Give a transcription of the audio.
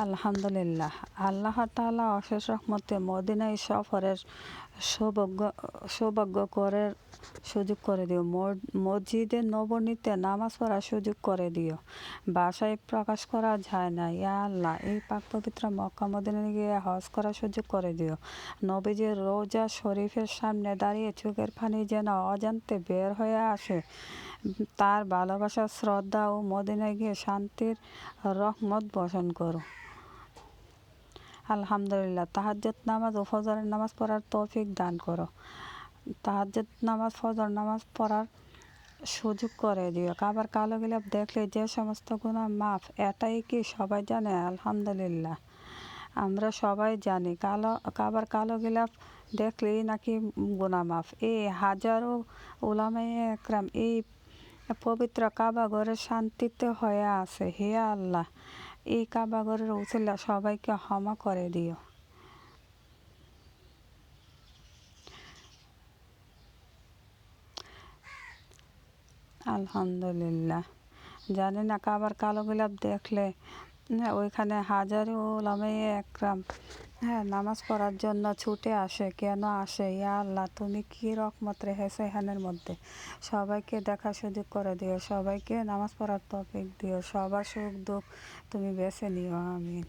আলহামদুলিল্লাহ, আল্লাহ তাআলা অশেষ রহমতে মদিনায় সফরের সৌভাগ্য সৌভাগ্য করার সুযোগ করে দিও। মসজিদে নবনীতে নামাজ পড়ার সুযোগ করে দিও। ভাষায় প্রকাশ করা যায় না। ইয়া আল্লাহ, এই পাক পবিত্র মক্কা মদিনায় গিয়ে হজ করার সুযোগ করে দিও। নবীজির রওজা শরীফের সামনে দাঁড়িয়ে চোখের পানি যেন অজান্তে বের হয়ে আসে। তার ভালোবাসা, শ্রদ্ধা ও মদিনায় গিয়ে শান্তির রহমত বর্ষণ করো। আলহামদুলিল্লাহ, তাহাজ্জুদ নামাজ ও ফজরের নামাজ পড়ার তৌফিক দান করো। তাহাজ্জুদ নামাজ, ফজর নামাজ পড়ার সুযোগ করে দিও। কাবার কালো গিলাফ দেখলে যে সমস্ত গুনাহ মাফ, এটাই কি সবাই জানে? আলহামদুলিল্লাহ, আমরা সবাই জানি কাবার কালো গিলাফ দেখলেই নাকি গুনাহ মাফ। এই হাজারো উলামায়ে একরাম এই পবিত্র কাবা ঘরের শান্তিতে হয়ে আছে। হে আল্লাহ, এই কাবা ঘরের উসিলা সবাইকে ক্ষমা করে দিও। আলহামদুলিল্লাহ, জানি না কাবার কালো গোলাপ দেখলে ওইখানে হাজারো ওলামায়ে একরাম নামাজ পড়ার জন্য ছুটে আসে। কেন আসে? ইয়া আল্লাহ, তুমি কি রহমত রেখেছো এখানের মধ্যে? সবাইকে দেখার সুযোগ করে দিও, সবাইকে নামাজ পড়ার তৌফিক দিও, সবার সুখ দুঃখ তুমি বেছে নিও। আমিন।